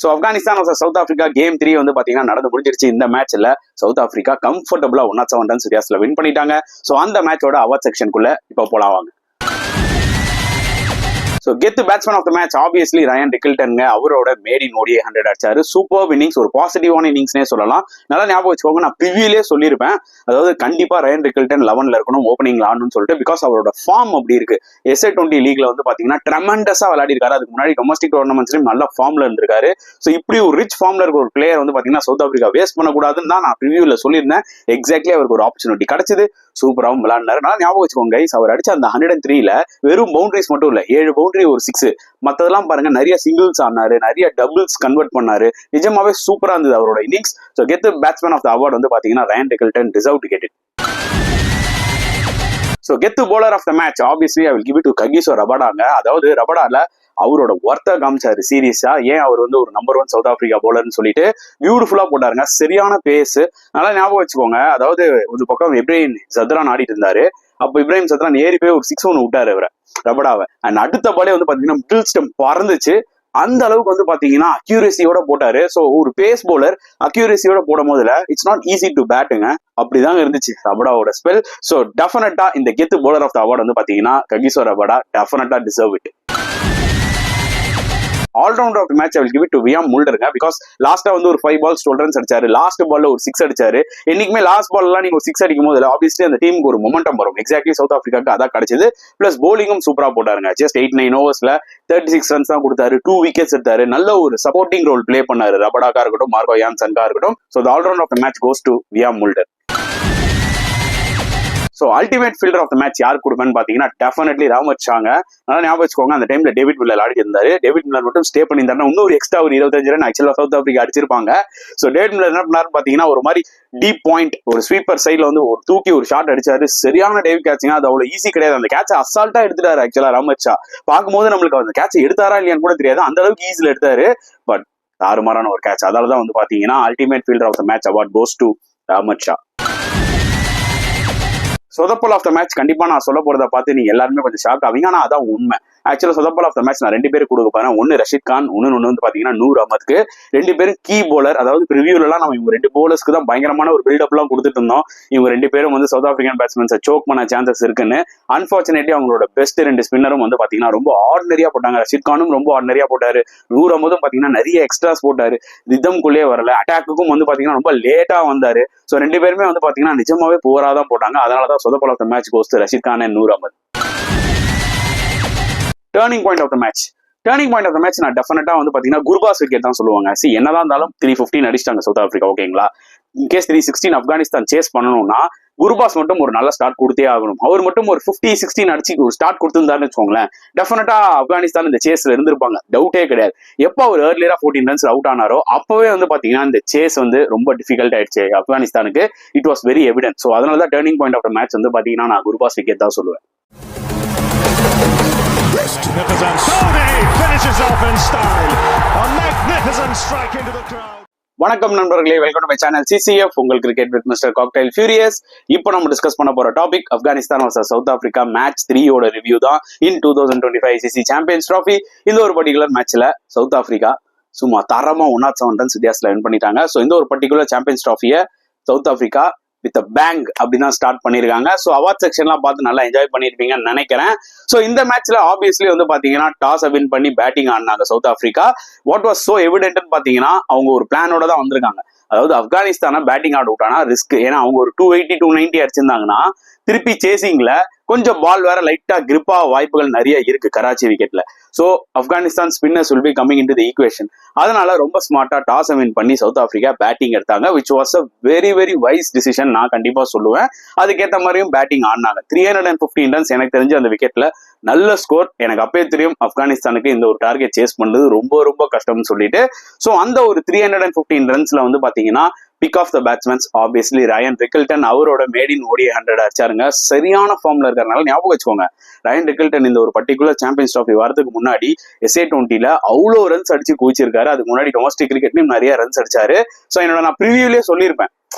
So Afghanistan south Africa game 3 வந்து பாத்தீங்கன்னா நடந்து முடிஞ்சிருச்சு. இந்த மேட்ச்ல சவுத் ஆப்பிரிக்கா கம்ஃபர்டபுளா 107 ரன்ஸ் வித்தியாசத்துல வின் பண்ணிட்டாங்க. ஸோ அந்த மேட்சோட அவார்ட் செக்ஷனுக்குள்ள இப்போ போலாம் வாங்க. ஸோ கெத்து batsman of the match obviously Ryan ரிக்கில்டனுங்க. அவரோட மேட் இன் ஓடிஐ 100 அடிச்சாரு. சூப்பர் இன்னிங்ஸ், ஒரு பாசிட்டிவான இன்னிங்ஸ்னே சொல்லலாம். நல்லா ஞாபகம் வச்சுக்கோங்க, நான் ப்ரிவியூலே சொல்லியிருப்பேன். அதாவது கண்டிப்பா ரயன் ரிக்கில்டன் 11ல இருக்கணும், ஓப்பனிங்ல ஆடணும்னு சொல்லிட்டு. பிகாஸ் அவரோட ஃபார்ம் அப்படி இருக்கு. SA20 லீக்ல வந்து பாத்தீங்கன்னா ட்ரெமெண்டஸா விளையாடி இருக்காரு. அதுக்கு முன்னாடி டொமஸ்டிக் டோர்னமெண்ட்ஸ்லயும் நல்ல ஃபார்ம்ல இருந்திருக்காரு. ஸோ இப்படி ஒரு ரிச் ஃபார்ம்ல இருக்க ஒரு பிளேயர் வந்து பாத்தீங்கன்னா சவுத் ஆப்பிரிக்கா வேஸ்ட் பண்ணக்கூடாதுன்னு தான் நான் ப்ரிவியூல சொல்லியிருந்தேன். எக்ஸாக்ட்லி அவருக்கு ஒரு ஆப்பர்ச்சுனிட்டி கிடைச்சது. சூப்பராகவும் விளையாடினாரு. நல்லா ஞாபகம் வச்சுக்கோங்க கைஸ், அவர் அடிச்ச அந்த 103ல வெறும் பவுண்டரிஸ் மட்டும் இல்ல, 7 பவுண்டரி ஒரு 6. மத்ததெல்லாம் பாருங்க, நிறைய சிங்கிள்ஸ் ஆனாரு, நிறைய டபுள்ஸ் கன்வெர்ட் பண்ணாரு. நிஜமாவே சூப்பரா இருந்தது அவரோட இன்னிங்ஸ். So get the batsman of the award வந்து பாத்தீங்கன்னா Ryan Rickelton deserve to get it. So கெத்து bowler of the match obviously I will give it to Kagiso ரபாடாங்க. அதாவது ரபாடால அவரோட ஒர்த்த காமிச்சாரு சீரியஸா. ஏன் அவர் வந்து ஒரு நம்பர் 1 சவுத் ஆப்பிரிக்கா பவுலர்னு சொல்லிட்டு பியூட்டிஃபுல்லா போட்டாருங்க. சரியான பேஸ். நல்லா ஞாபகம் வச்சுக்கோங்க. அதாவது ஒரு பக்கம் இப்ராஹிம் சத்ரான் ஆடிட்டு இருந்தாரு. அப்ப இப்ராஹிம் சத்ரான் ஏறி போய் ஒரு 6 ஒன்று விட்டாரு அவரை, ரபடாவை. அண்ட் அடுத்த பாலே வந்து பாத்தீங்கன்னா மிடில் ஸ்டெம்ப் பறந்துச்சு. அந்த அளவுக்கு வந்து பாத்தீங்கன்னா அக்யூரேசியோட போட்டாரு. ஸோ ஒரு பேஸ் பவுலர் அக்யூரேசியோட போடும் போதுல இட்ஸ் நாட் ஈஸி டு பேட்டுங்க. அப்படிதாங்க இருந்துச்சு ரபடாவோட ஸ்பெல். ஸோ டெஃபினட்டா இந்த கெத்து bowler ஆஃப் த அவார்ட் வந்து பாத்தீங்கன்னா Kagiso Rabada definitely deserve it. Allrounder of the match I will give it to Wiaan முல்டருங்க. பிகாஸ் லாஸ்டா வந்து ஒரு 5 balls 12 runs அடிச்சாரு. லாஸ்ட் பால்ல ஒரு 6 அடிச்சாரு. என்னைக்குமே லாஸ்ட் பால் எல்லாம் நீங்க ஒரு 6 அடிக்கும் போது ஆப்வியஸ்லி அந்த டீமுக்கு ஒரு மொமெண்டம் வரும். எக்ஸாக்ட்லி சவுத் ஆப்பிரிக்காக்கு அதான் கிடைச்சது. பிளஸ் போலிங்கும் சூப்பரா போட்டாருங்க. ஜஸ்ட் 8-9 ஓவர்ஸ்ல 36 runs தான் கொடுத்தாரு. 2 wickets எடுத்தாரு. நல்ல ஒரு சப்போர்ட்டிங் ரோல் பிளே பண்ணாரு ரபடாக்கா இருக்கட்டும், மார்கோ யான்சன்கா இருக்கட்டும். So allrounder of the match goes to Wiaan Mulder. So ultimate fielder of the match யார் கொடுப்பேன்னு பாத்தீங்கன்னா டெஃபினெட்லி ராமத் ஷாங்க. நல்லா ஞாபகம் வச்சுக்கோங்க, அந்த டைம்ல டேவிட் மில்லர் ஆடி இருந்தாரு. டேவிட் மில்லர் மட்டும் ஸ்டே பண்ணியிருந்தாருன்னா இன்னொரு எக்ஸ்ட்ரா ஒரு 25 ரன் ஆக்சுவலா சவுத் ஆப்பிரிக்கா அடிச்சிருப்பாங்க. ஸோ டேவிட் மில்லர் என்ன பண்ணாரு பாத்தீங்கன்னா ஒரு மாதிரி டீப் பாயிண்ட், ஒரு ஸ்வீப்பர் சைட்ல வந்து ஒரு தூக்கி ஒரு ஷாட் அடிச்சாரு. சரியான டேவிட் கேட்சிங்க. அது அவ்வளவு ஈஸி கிடையாது. அந்த கேட்சை அசால்ட்டா எடுத்துட்டாரு ஆக்சுவலா ராமத் ஷா. பார்க்கும்போது நம்மளுக்கு அந்த கேட்சை எடுத்தாரா இல்லையான்னு கூட தெரியாது, அந்த அளவுக்கு ஈஸியில எடுத்தாரு. பட் தாறுமாறான ஒரு கேட்ச். அதாலதான் வந்து பாத்தீங்கன்னா ultimate fielder of the match award goes to Rahmat Shah. சொதப்பல் ஆஃப் த மேட்ச் கண்டிப்பா நான் சொல்ல போறதை பார்த்து நீங்க எல்லாருமே கொஞ்சம் ஷாக் ஆவீங்க. ஆனா அதான் உண்மை. ஆக்சுவலா சொதப்பல் ஆஃப் த மேட்ச் நான் 2 பேருக்கு கொடுக்க போறேன். ஒன்னு ரஷீத் கான், ஒன்னு வந்து பாத்தீங்கன்னா நூர் அஹமத்க்கு. 2 பேரும் கீ போலர். அதாவது ப்ரிவியூல எல்லாம் நம்ம இவங்க 2 bowlersக்கு தான் பயங்கரமான ஒரு பில்டப் எல்லாம் கொடுத்துட்டு இருந்தோம். இவங்க 2 பேரும் வந்து சவுத் ஆப்பிரிக்கன் பேட்ஸ்மேன்ஸை சோக் பண்ண சான்சஸ் இருக்குன்னு. அன்பார்ச்சுனேட்லி அவங்களோட பெஸ்ட் 2 ஸ்பின்னரும் வந்து பாத்தீங்கன்னா ரொம்ப ஆர்டினரியா போட்டாங்க. ரஷீத் கானும் ரொம்ப ஆர்டினரியா போட்டாரு. நூர் அஹமதும் பாத்தீங்கன்னா நிறைய எக்ஸ்ட்ராஸ் போட்டாரு. ரிதம்குள்ளே வரல. அட்டாக்குக்கும் வந்து பாத்தீங்கன்னா ரொம்ப லேட்டா வந்தாரு. ஸோ 2 பேருமே வந்து பாத்தீங்கன்னா நிஜமாவே போராதான் போட்டாங்க. அதனாலதான் சொதப்பல் of the match goes to Rashid Khan and Noor Ahmad. Turning point of the match நான் டெஃபினட்டா வந்து பாத்தீங்கன்னா குர்பாஸ் விக்கெட் தான் சொல்லுவாங்க. என்னதான் இருந்தாலும் 315 அடிச்சிட்டாங்க சவுத் ஆப்பிரிக்கா, ஓகேங்களா. இன்கேஸ் 316 ஆப்கானிஸ்தான் சேஸ் பண்ணணும்னா குர்பாஸ் மட்டும் ஒரு நல்ல ஸ்டார்ட் கொடுத்தே ஆகணும். அவர் மட்டும் ஒரு 50-16 அடிச்சு ஒரு ஸ்டார்ட் கொடுத்திருந்தாருன்னு வச்சுக்கோங்களேன், டெஃபினட்டா ஆப்கானிஸ்தான் இந்த சேஸ்ல இருந்திருப்பாங்க, டவுட்டே கிடையாது. எப்போ அவர் ஏர்லியரா 14 runs அவுட் ஆனாரோ அப்பவே வந்து பாத்தீங்கன்னா இந்த சேஸ் வந்து ரொம்ப டிஃபிகல்ட் ஆயிடுச்சு ஆப்கானிஸ்தானுக்கு. It was very evident. So அதனாலதான் turning point of the match வந்து பாத்தீங்கன்னா நான் குர்பாஸ் விக்கெட் தான் சொல்லுவேன். வணக்கம் நண்பர்களே, welcome to my channel CCF, உங்கள் cricket with mister Cocktail Furious. இப்போ நம்ம டிஸ்கஸ் பண்ண போற topic Afghanistan versus South Africa match 3 review தான். இன் 2025 ICC சாம்பியன்ஸ் ட்ராஃபி இந்த ஒரு பர்டிகுலர் மேட்ச்ல சவுத் ஆப்பிரிக்கா சும்மா தரமா 107 ரன்ஸ் வித்தியாசத்துல வின் பண்ணிட்டாங்க. ஸோ இந்த ஒரு பர்டிகுலர் சாம்பியன்ஸ் ட்ராஃபியை சவுத் ஆப்பிரிக்கா வித் பேங் அப்படிதான் ஸ்டார்ட் பண்ணிருக்காங்க. ஸோ அவார்ட் செக்ஷன்லாம் பார்த்து நல்லா என்ஜாய் பண்ணிருப்பீங்கன்னு நினைக்கிறேன். ஸோ இந்த மேட்ச்ல ஆப்வியஸ்லி வந்து பாத்தீங்கன்னா டாஸ் வின் பண்ணி பேட்டிங் ஆடினாங்க South Africa. What was so எவிடென்ட்னு பாத்தீங்கன்னா அவங்க ஒரு பிளானோட தான் வந்திருக்காங்க. அதாவது ஆப்கானிஸ்தானை பேட்டிங் ஆட விட்டானா ரிஸ்க். ஏன்னா அவங்க ஒரு 280-290 அடிச்சிருந்தாங்கன்னா திருப்பி சேசிங்ல கொஞ்சம் பால் வேற லைட்டா கிரிப்பா வாய்ப்புகள் நிறைய இருக்கு கராச்சி விக்கெட்ல. So Afghanistan spinners will be coming in to the equation. அதனால ரொம்ப ஸ்மார்ட்டா டாஸ் வின் பண்ணி சவுத் ஆப்பிரிக்கா பேட்டிங் எடுத்தாங்க, which was a very very wise decision நான் கண்டிப்பா சொல்லுவேன். அதுக்கேற்ற மாதிரியும் பேட்டிங் ஆடினாங்க. 315 ரன்ஸ் எனக்கு தெரிஞ்சு அந்த விக்கெட்ல நல்ல ஸ்கோர். எனக்கு அப்பயே தெரியும் ஆப்கானிஸ்தானுக்கு இந்த ஒரு டார்கெட் சேஸ் பண்றது ரொம்ப ரொம்ப கஷ்டம்னு சொல்லிட்டு. ஸோ அந்த ஒரு 315 ரன்ஸ்ல வந்து பாத்தீங்கன்னா pick of the batsmen obviously Ryan Rickelton. அவரோட மேட் இன் ஓடிஐ 100 அடிச்சாருங்க. சரியான ஃபார்ம்ல இருக்கிறதுனால ஞாபகம் வச்சுக்கோங்க, ரயன் ரிக்கில்டன் இந்த ஒரு பர்டிகுலர் சாம்பியன்ஸ் ட்ராஃபி வரதுக்கு முன்னாடி SA20ல அவ்வளோ ரன்ஸ் அடிச்சு குவிச்சிருக்காரு. அதுக்கு முன்னாடி டொமஸ்டிக் கிரிக்கெட்லயும் நிறைய ரன்ஸ் அடிச்சாரு. ஸோ என்னோட நான் ப்ரிவியூலயே சொல்லியிருப்பேன்,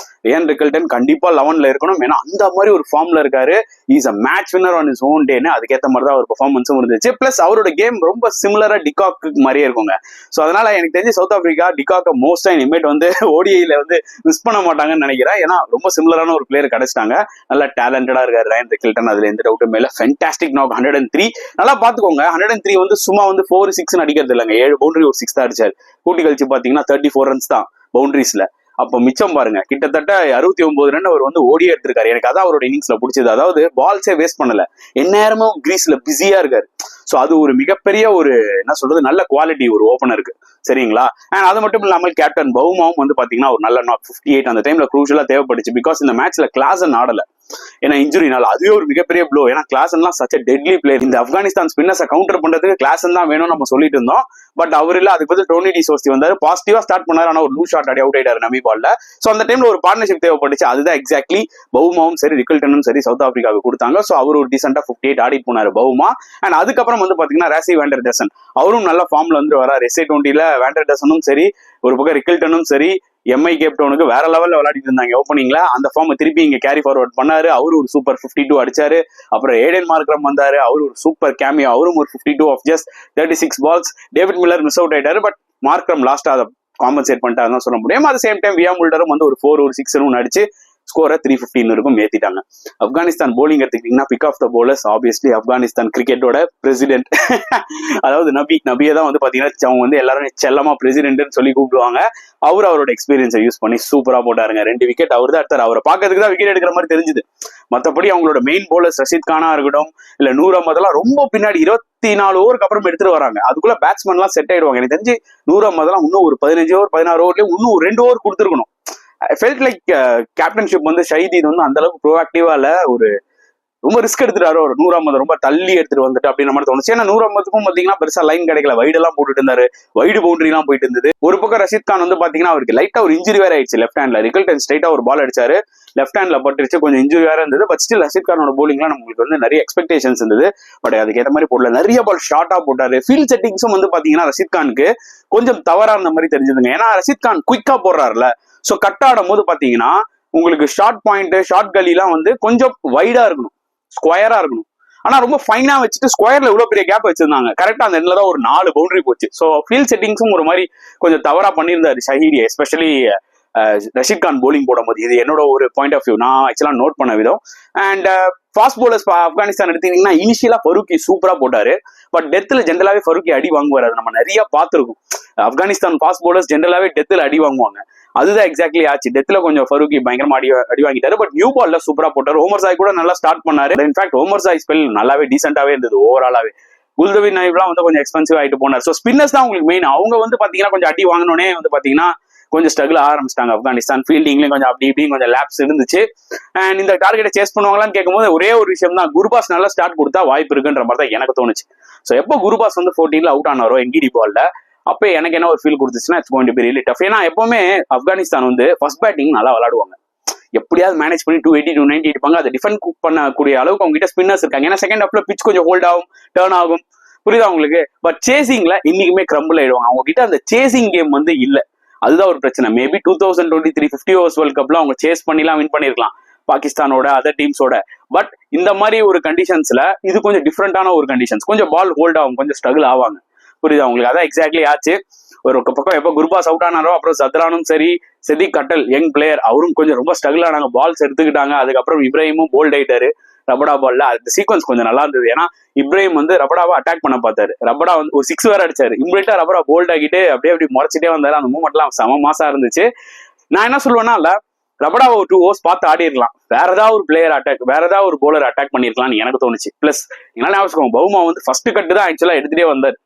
ரியான் ரிக்கல்டன் கண்டிப்பா 11ல இருக்கணும். ஏன்னா அந்த மாதிரி ஒரு ஃபார்ம்ல இருக்காரு. His a match winner on his own டேன்னு அதுக்கேற்ற மாதிரி தான் ஒரு பெர்ஃபார்மன்ஸும் இருந்துச்சு. பிளஸ் அவரோட கேம் ரொம்ப சிமிலரா டிகாக் மாதிரியே இருக்குங்க. ஸோ அதனால எனக்கு தெரிஞ்சு சவுத் ஆப்பிரிக்கா டிகாக்கை மோஸ்ட் டைம் இனிமேட் வந்து ஓடிஐல வந்து மிஸ் பண்ண மாட்டாங்கன்னு நினைக்கிறேன். ஏன்னா ரொம்ப சிமிலரான ஒரு பிளேயர் கிடைச்சிட்டாங்க. நல்லா டேலண்டடா இருக்காரு ரியான் ரிக்கல்டன், அதுல எந்த டவுட்டும் இல்லை. Fantastic knock 103. நல்லா பாத்துக்கோங்க, 103 வந்து சும்மா வந்து 4-6 அடிக்கிறது இல்லைங்க. 7 பவுண்டரி ஒரு 6 தான் அடிச்சாரு. கூட்டி கழிச்சு பாத்தீங்கன்னா 34 ரன்ஸ் தான் பவுண்டரிஸ்ல. அப்ப மிச்சம் பாருங்க, கிட்டத்தட்ட 69 ரன் அவர் வந்து ஓடி எடுத்திருக்காரு. எனக்கு அதான் அவரோட இன்னிங்ஸ்ல பிடிச்சது. அதாவது பால்ஸே வேஸ்ட் பண்ணல, எந்நேரமும் கிரீஸ்ல பிஸியா இருக்காரு. சோ அது ஒரு மிகப்பெரிய ஒரு என்ன சொல்றது நல்ல குவாலிட்டி ஒரு ஓபனருக்கு, சரிங்களா? அண்ட் அது மட்டும் இல்லாமல் கேப்டன் பவுமாவும் வந்து பாத்தீங்கன்னா ஒரு நல்ல நாக் 58 அந்த டைம்ல குரூஷியலா தேவைப்பட்டுச்சு. பிகாஸ் இந்த மேட்ச்ல கிளாசன் ஆடல, ஏன்னா இன்ஜுரினால. அதுவே ஒரு மிகப்பெரிய ப்ளோ. ஏன்னா கிளாசன்லாம் சச் a deadly பிளேயர். இந்த ஆப்கானிஸ்தான் ஸ்பின்னர்ஸை கவுண்டர் பண்றதுக்கு கிளாசன் தான் வேணும்னு நம்ம சொல்லிட்டு இருந்தோம். பட் அவர் இல்ல, அதுக்கு பதில் டோனி டி சோஸ்தி வந்தாரு. பாசிட்டிவா ஸ்டார்ட் பண்ணாரு, ஆனா ஒரு லூஸ் ஷாட் அடி அவுட் ஆயிட்டாரு நமி பால்ல. சோ அந்த டைம்ல ஒரு பார்ட்னர்ஷிப் தேவைப்பட்டுச்சு. அதுதான் எக்ஸாக்ட்லி பவுமாவும் சரி ரிக்கல்டனும் சரி சவுத் ஆப்பிரிக்காவுக்கு கொடுத்தாங்க. சோ அவர் ஒரு டீசெண்டா 58 ஆடி போனாரு பவுமா. அண்ட் அதுக்கப்புறம் வந்து பாத்தீங்கன்னா ராசி வேண்டர் டெசன் அவரும் நல்ல ஃபார்ம்ல வந்து வராரு. SA20ல வேண்டர் டெசனும் சரி, ஒரு பக்கம் ரிக்கல்டனும் சரி, எம்ஐ கேப்டவுனுக்கு வேற லெவல்ல விளையாடிட்டு இருந்தாங்க ஓப்பனிங்ல. அந்த ஃபார்ம் திருப்பி இங்க கேரி ஃபார்வர்ட் பண்ணாரு. அவரு ஒரு சூப்பர் 52 அடிச்சாரு. அப்புறம் ஏடன் மார்க்ரம் வந்தாரு, அவரு ஒரு சூப்பர் கேமியோ, அவரும் ஒரு 52 of just 36 balls. David Miller miss out ஆயிட்டாரு, பட் மார்க்ரம் லாஸ்டா அதை காம்பன்சேட் பண்ணிட்டாருன்னு சொல்ல முடியும். அட் சேம் டைம் வியா முல்டரும் வந்து ஒரு 4 ஒரு 6 அடிச்சு ஸ்கோரை 315 இருக்கும் ஏத்திட்டாங்க. ஆப்கானிஸ்தான் போலிங் எடுத்துக்கிட்டீங்கன்னா pick of the bowlers obviously Afghanistan கிரிக்கெட்டோட பிரசிடென்ட், அதாவது நபியை தான் வந்து பாத்தீங்கன்னா அவங்க வந்து எல்லாரும் செல்லமா பிரசிடென்ட்னு சொல்லி கூப்பிடுவாங்க. அவரோட எக்ஸ்பீரியன்ஸை யூஸ் பண்ணி சூப்பரா போட்டாருங்க. 2 விக்கெட் அவர் தான் எடுத்தாரு. அவரை பாக்கிறதுக்கு தான் விக்கெட் எடுக்கிற மாதிரி தெரிஞ்சுது. மற்றபடி அவங்களோட மெயின் போலர்ஸ் ரஷீத் கானா இருக்கட்டும், இல்ல நூர் அஹ்மதெல்லாம் ரொம்ப பின்னாடி 24 ஓவருக்கு அப்புறம் எடுத்துட்டு வராங்க. அதுக்குள்ள பேட்ஸ்மேன் எல்லாம் செட் ஆயிடுவாங்க. எனக்கு தெரிஞ்சு நூர் அஹ்மதெல்லாம் இன்னும் ஒரு 15 ஓவர் 16 ஓவர்லயும் இன்னும் ஒரு 2 ஓவர் கொடுத்துருக்கணும். ஐ ஃபெல்ட் லைக் கேப்டன்ஷிப் வந்து ஷஹீத் வந்து அந்த அளவுக்கு ப்ரோஆக்டிவா இல்ல, ஒரு ரொம்ப ரிஸ்க் எடுத்துட்டாரு. ஒரு 100 அஹ்மத் ரொம்ப தள்ளி எடுத்துட்டு வந்துட்டு அப்படின்னு மாதிரி தோணுச்சு. ஏன்னா 100 அஹ்மத்துக்கும் பாத்தீங்கன்னா பெருசா லைன் கிடைக்கல, வைடு எல்லாம் போட்டுட்டு இருந்தாரு, வைடு பவுண்டரி எல்லாம் போயிட்டு இருந்தது. ஒரு பக்கம் ரஷீத் கான் வந்து பாத்தீங்கன்னா அவருக்கு லைட்டா ஒரு இன்ஜுரி வேற ஆயிடுச்சு லெஃப்ட் ஹேண்ட்ல. ரிக்கல்டன் ஸ்ட்ரைட்டா ஒரு பால் அடிச்சாரு, லெஃப்ட் ஹேண்ட்ல பட்டுருச்சு, கொஞ்சம் இன்ஜுரி வேற இருந்தது. பட் ஸ்டில் ரஷீத் கானோட போலிங்லாம் நம்மளுக்கு வந்து நிறைய எக்ஸ்பெக்டேஷன்ஸ் இருந்தது. பட் அதுக்கு ஏற்ற மாதிரி போடல, நிறைய பால் ஷார்ட்டா போட்டாரு. ஃபீல்ட் செட்டிங்ஸும் வந்து பாத்தீங்கன்னா ரஷீத் கானுக்கு கொஞ்சம் தவறா இருந்த மாதிரி தெரிஞ்சதுங்க. ஏன்னா ரஷீத் கான் குயிக்கா போடுறாருல, சோ கட் ஆடும் போது பாத்தீங்கன்னா உங்களுக்கு ஷார்ட் பாயிண்ட் ஷார்ட் கலிலாம் வந்து கொஞ்சம் வைடா இருக்கணும், ஸ்கொயரா இருக்கணும். ஆனா ரொம்ப ஃபைனா வச்சுட்டு ஸ்கொயர்ல இவ்வளவு பெரிய கேப் வச்சிருந்தாங்க. கரெக்டா அந்த இடத்துல தான் ஒரு 4 பவுண்டரி போச்சு. சோ ஃபீல்ட் செட்டிங்ஸும் ஒரு மாதிரி கொஞ்சம் தவறா பண்ணியிருந்தாரு ஷஹீரி, எஸ்பெஷலி ரஷீத் கான் போலிங் போடும்போது. இது என்னோட ஒரு பாயிண்ட் ஆஃப் வியூ, நான் ஆக்சுவலா நோட் பண்ண விதம். அண்ட் ஃபாஸ்ட் போலர்ஸ் ஆப்கானிஸ்தான் எடுத்தீங்கன்னா இனிஷியலா ஃபருக்கி சூப்பரா போட்டாரு. பட் டெத்துல ஜென்ரலாவே ஃபருக்கி அடி வாங்குவாரு, அது நம்ம நிறைய பார்த்திருக்கோம். ஆப்கானிஸ்தான் ஃபாஸ்ட் போலர்ஸ் ஜென்ரலாவே டெத்துல அடி வாங்குவாங்க. அதுதான் எக்ஸாக்ட்லி ஆச்சு. டெத்துல கொஞ்சம் ஃபருக்கி பயங்கரமா அடி வாங்கிட்டாரு. பட் நியூ பால்ல சூப்பரா போட்டாரு. ஓமர் சாய் கூட நல்லா ஸ்டார்ட் பண்ணாரு. இன்ஃபேக்ட் ஓமர் சாய் ஸ்பெல் நல்லாவே டீசென்டாவே இருந்தது ஓவராலாவே. குல்தீப் நைப்லாம் வந்து கொஞ்சம் எக்ஸ்பென்சிவ் ஆயிட்டு போனார். ஸோ ஸ்பின்னர்ஸ் தான் உங்களுக்கு மெயின். அவங்க வந்து பாத்தீங்கன்னா கொஞ்சம் அடி வாங்கினோடனே வந்து பாத்தீங்கன்னா கொஞ்சம் ஸ்ட்ரகிள் ஆரம்பிச்சிட்டாங்க ஆப்கானிஸ்தான். ஃபீல்டிங்லயும் கொஞ்சம் அப்படி இப்படி கொஞ்சம் லேப்ஸ் இருந்துச்சு. அண்ட் இந்த டார்கெட்டை சேஸ் பண்ணுவாங்களான்னு கேட்கும்போது ஒரே ஒரு விஷயம் தான், குர்பாஸ் நல்லா ஸ்டார்ட் கொடுத்தா வாய்ப்பு இருக்குன்ற மாதிரி தான் எனக்கு தோணுச்சு. ஸோ எப்போ குர்பாஸ் வந்து 14ல அவுட் ஆனாரோ என்கிடி பால்ல, அப்போ எனக்கு என்ன ஒரு ஃபீல் கொடுத்துச்சுன்னா it's going to be really tough. ஏன்னா எப்பவுமே ஆப்கானிஸ்தான் வந்து ஃபர்ஸ்ட் பேட்டிங் நல்லா விளையாடுவாங்க, எப்படியாவது மேனேஜ் பண்ணி 280 290 இருப்பாங்க. அதை டிஃபெண்ட் பண்ணக்கூடிய அளவுக்கு அவங்க கிட்ட ஸ்பின்னர்ஸ் இருக்காங்க. ஏன்னா செகண்ட் ஹாஃப்ல பிச் கொஞ்சம் ஹோல்ட் ஆகும், டர்ன் ஆகும், புரியுதா உங்களுக்கு? பட் சேசிங்ல இன்னைக்குமே கிரம்பிள் ஆயிடுவாங்க. அவங்க கிட்ட அந்த சேசிங் கேம் வந்து இல்ல, அதுதான் ஒரு பிரச்சனை. மேபி 2023 50 ஓவர்ஸ் வேர்ல்ட் கப்ல அவங்க சேஸ் பண்ணிலாம் வின் பண்ணிருக்கலாம் பாகிஸ்தானோட அதர் டீம்ஸோட. பட் இந்த மாதிரி ஒரு கண்டிஷன்ஸ்ல இது கொஞ்சம் டிஃப்ரெண்டான ஒரு கண்டிஷன்ஸ், கொஞ்சம் பால் ஹோல்ட் ஆகும், கொஞ்சம் ஸ்ட்ரகிள் ஆவாங்க, புரியுதா உங்களுக்கு? அதான் எக்ஸாக்ட்லி ஆச்சு. ஒரு பக்கம் எப்போ குர்பாஸ் அவுட் ஆனாரோ அப்புறம் சத்ரானும் சரி, செதிக் கட்டல் யங் பிளேயர் அவரும் கொஞ்சம் ரொம்ப ஸ்ட்ரகிள் ஆனாங்க, பால்ஸ் எடுத்துக்கிட்டாங்க. அதுக்கப்புறம் இப்ராஹிமும் போல்ட் ஆயிட்டாரு ரபடா பால்ல. அந்த சீக்வன்ஸ் கொஞ்சம் நல்லா இருந்தது. ஏன்னா இப்ராஹிம் வந்து ரபடாவை அட்டாக் பண்ண பார்த்தாரு, ரபடா வந்து ஒரு 6 வேற அடிச்சாரு. இம்மிடியா ரபடா போல்ட் ஆகிட்டு அப்படியே அப்படி முறைச்சிட்டே வந்தாரு. அந்த மூமெண்ட்லாம் செம மாசா இருந்துச்சு. நான் என்ன சொல்லுவேன்னா, இல்ல ரபடாவை ஒரு 2 ஓவர்ஸ் பார்த்து ஆடி இருக்கலாம், வேற ஏதாவது ஒரு பிளேயர் அட்டாக், வேற ஏதாவது ஒரு போலர் அட்டாக் பண்ணிருக்கலாம்னு எனக்கு தோணுச்சு. பிளஸ் என்ன ஞாபகம், பவுமா வந்து ஃபர்ஸ்ட் கட்டு தான் ஆக்சுவலா எடுத்துட்டே வந்தார்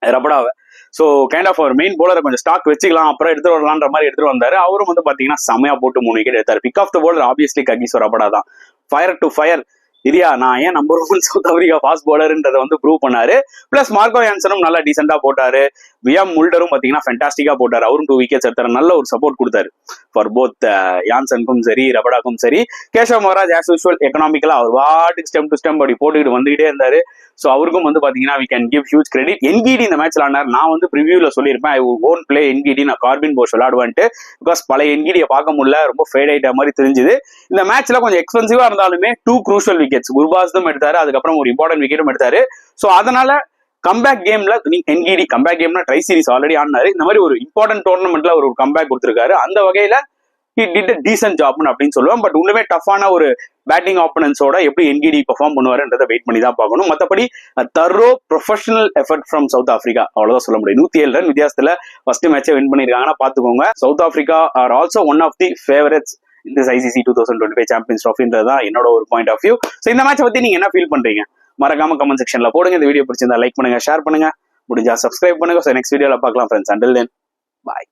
ரபடாவை. ஸோ கைண்ட் ஆஃப் அவர் மெயின் போலரை கொஞ்சம் ஸ்டாக் வச்சுக்கலாம், அப்புறம் எடுத்துட்டு வரலான்ற மாதிரி எடுத்துட்டு வந்தாரு. அவரும் வந்து பாத்தீங்கன்னா செமையா போட்டு 3 விக்கெட் எடுத்தாரு. Pick of the bowler obviously Kagiso Rabada தான். ஃபயர் டு ஃபயர் இரியா, நான் ஏன் நம்பர் 1 சவுத் ஆப்பிரிக்கா ஃபாஸ்ட் போலர்ன்றதை வந்து ப்ரூவ் பண்ணாரு. பிளஸ் மார்க்கோ யான்சனும் நல்லா டீசெண்டா போட்டாரு. வியம் முல்டரும் பாத்தீங்கன்னா ஃபென்டாஸ்டிக்கா போட்டாரு. அவரும் 2 விக்கெட்ஸ் எடுத்தாரு. நல்ல ஒரு சப்போர்ட் கொடுத்தாரு ஃபார் போத் யான்சனுக்கும் சரி ரபடாக்கும் சரி. கேஷவ் மகாராஜ் ஆஸ் யூஸ்வல் எக்கனாமிக்கலா அவர் வாட்டுக்கு ஸ்டெம் டு ஸ்டெம் அப்படி போட்டுக்கிட்டு வந்துகிட்டே இருந்தாரு. ஸோ அவருக்கும் வந்து பாத்தீங்கன்னா we can give huge credit. Ngidi இந்த மேட்ச்ல ஆனார். நான் வந்து ப்ரிவியூல சொல்லியிருப்பேன் ஐ ஓன் பிளே என்கிடி, நான் கார்பின் போஷ் விளையாடுவேன்ட்டு. பிகாஸ் பழைய என்கிடியை பார்க்க முடியல, ரொம்ப ஃபேட் ஆயிட்ட மாதிரி தெரிஞ்சுது. இந்த மேட்ச்ல கொஞ்சம் எக்ஸ்பென்சிவா இருந்தாலுமே 2 crucial விக்கெட்ஸ் குர்பாஸும் எடுத்தாரு, அதுக்கப்புறம் ஒரு இம்பார்ட்டன்ட் விக்கெட்டும் எடுத்தாரு. ஸோ அதனால கம்பேக் கேம்ல என்கிடி கம்பேக் கேம்னா ட்ரை சீரிஸ் ஆல்ரெடி ஆனாரு, இந்த மாதிரி ஒரு இம்பார்ட்டன்ட் டோர்னமெண்ட்ல ஒரு கம்பேக் கொடுத்திருக்காரு. அந்த வகையில he did a decent job அப்படின்னு சொல்லுவேன். பட் உண்மையே டஃப்பான ஒரு பேட்டிங் ஆப்பனன்ஸோட எப்படி என்கிடி பெர்ஃபார்ம் பண்ணுவாருன்றதை வெயிட் பண்ணி தான் பார்க்கணும். மற்றபடி thorough professional effort from South Africa, அவ்வளவுதான் சொல்ல முடியும். 107 ரன் வித்தியாசத்துல ஃபர்ஸ்ட் மேட்சை வின் பண்ணிருக்காங்கன்னா பாத்துக்கோங்க. South Africa are also one of the favourites இந்த ஐசிசி 2025 சாம்பியன்ஸ் ட்ராஃபின்றதான் என்னோட ஒரு பாயிண்ட் ஆஃப் வியூ. ஸோ இந்த மேட்சை பத்தி நீங்க என்ன ஃபீல் பண்றீங்க மறக்காம கமெண்ட் செக்ஷன்ல போடுங்க. இந்த வீடியோ பிடிச்சிருந்தா லைக் பண்ணுங்க, ஷேர் பண்ணுங்க, முடிஞ்சா சப்ஸ்கிரைப் பண்ணுங்க. ஸோ நெக்ஸ்ட் வீடியோல பார்க்கலாம் ஃப்ரெண்ட்ஸ். அண்டில் தென் பாய்.